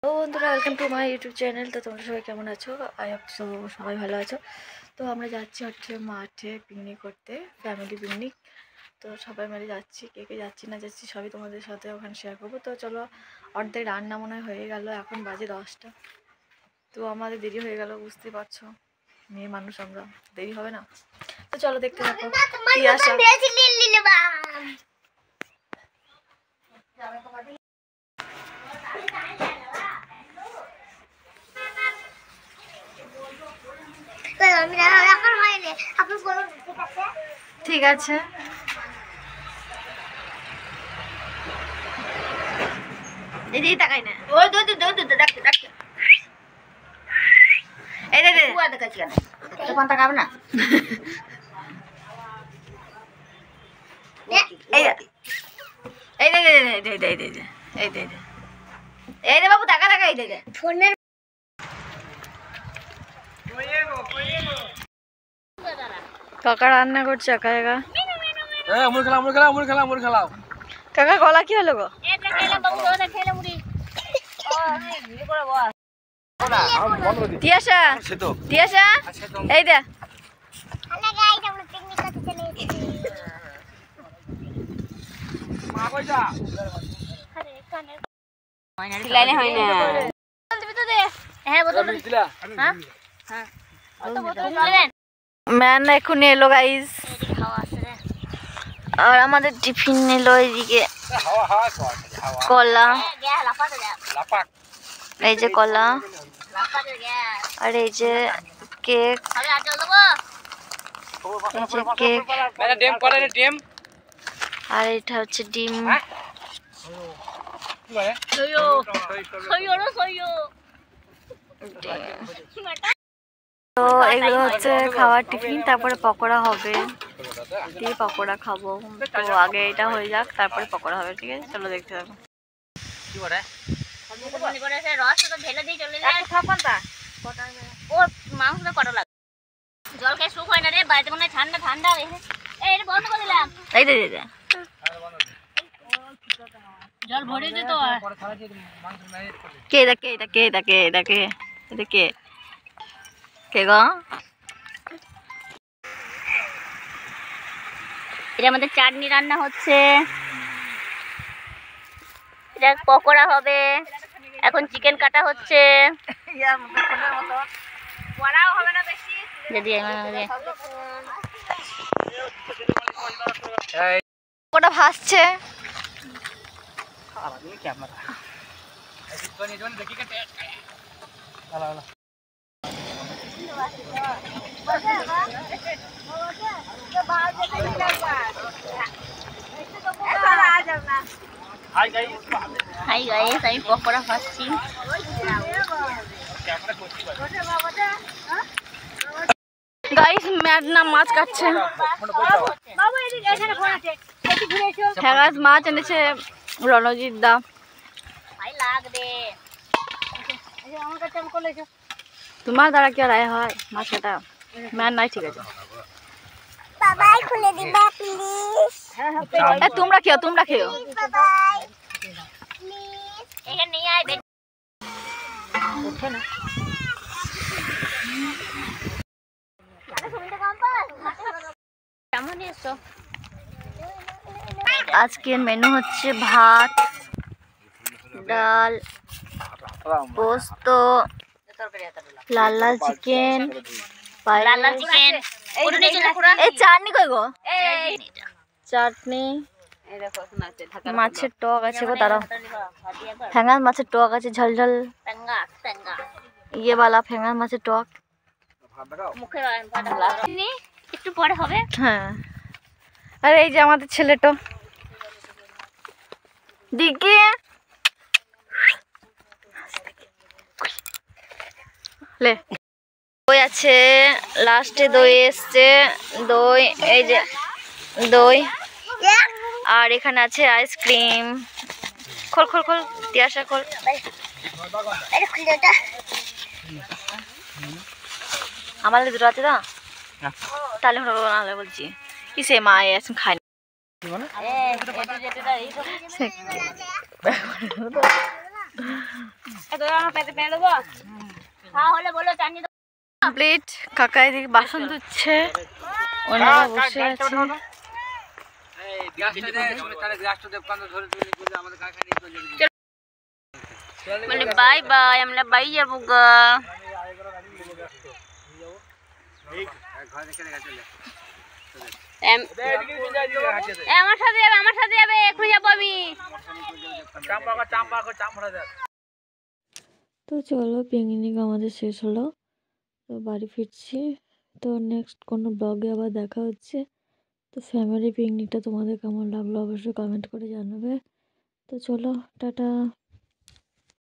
ও বন্ধুরা, welcome to my YouTube channel. তো তোমরা সবাই কেমন আছো? আই হোপ সবাই ভালো আছো। তো আমরা যাচ্ছি মাঠে পিকনিক করতে, ফ্যামিলি পিকনিক। তো সবাই মিলে যাচ্ছি, কে কে যাচ্ছি না যাচ্ছি সবই তোমাদের সাথে ওখানে শেয়ার করবো। তো চলো, অর্ধেক রান্না মনে হয় হয়ে গেল, এখন বাজে 10টা। তো আমাদের দেরি হয়ে গেল, বুঝতে পারছো, মেয়ে মানুষ আমরা, দেরি হবে না? তো চলো দেখতে থাকো। ঠিক আছে, এদিকে তাকাই না। ওই দো ডাকতে ডাকতে এই দে কুয়া দেখাচ্ছি কেন? তো কোনটা খাবে না? এই এই দে এই দে বাবু, টাকা টাকা এই দে ফোনের কাকা রান্না করছে একা একা। কাকা গলা কি হলো গো? তিয়াশা তিয়াশা এই দে ম্যান এখন এলো গাইস, আর আমাদের টিফিন এলো এইদিকে কলা, এই যে কলা, আর এই যে কেক, আর এটা হচ্ছে ডিম। তো এগুলো হচ্ছে খাওয়ার টিফিন, তারপরে পকোড়া হবে, দিয়ে পকোড়া খাবো। তো আগে এটা হয়ে যাক, তারপরে পকোড়া হবে। ঠিক আছে, চলো দেখতে থাকো। জল খেয়ে সুখ হয় না রে, বাড়িতে মনে হয় ঠান্ডা ঠান্ডা। বন্ধ করে দিলাম, এই দে জল ভরে দিত। কে দেখে এটা, কে দেখে দেখে দেখে কে গো? এটা আমাদের চাটনি রান্না হচ্ছে, এটা পকোড়া হবে, এখন চিকেন কাটা হচ্ছে। যদি পকোড়া ভাসছে। হাই গাইস, আমি পকোড়া খাচ্ছি। গাইস ম্যাডনা মাছ কাটছে, ঠ্যাঙাস মাছ এনেছে রণজিৎ দা। তোমার দ্বারা কি আর আয় হয় মাছ কাটা? ম্যান নাই, ঠিক আছে। তোমরা খেও, তোমরা খেও। আজকের মেনু হচ্ছে ভাত, ডাল, পোস্ত, লাল লাল চিকেন, এই চাটনি কই গো? চাটনি, মাছের টক আছে গো, দাঁড়াও, ফ্যাঙাস মাছের টক আছে, ঝাল ঝাল ইয়ে বালা ফ্যাঙাস মাছের টক। একটু পরে হবে। হ্যাঁ, আর এই যে আমাদের ছেলেটা দিকে লে দই আছে, লাস্টে দই এসছে, দই, এই যে দই, আর এখানে আছে আইসক্রিম। খোল খোল খোল, তিয়াশা খোল। আমাদের দুটো আছে না, তাহলে নাহলে বলছি কিসে মা এখন খায় না। কমপ্লিট। কাকা এদিকে বাসন ধুচ্ছে, ওনারা বসে আছে। বাই বাই, আমরা বাড়ি যাবো গা। আমার সাথে যাবে, আমার সাথে যাবে, এখনই যাবো আমি। তো চলো, পিকনিক আমাদের শেষ হলো, তো বাড়ি ফিরছি। তো নেক্সট কোনো ব্লগে আবার দেখা হচ্ছে। তো ফ্যামিলি পিকনিকটা তোমাদের কেমন লাগলো অবশ্যই কমেন্ট করে জানাবে। তো চলো, টাটা।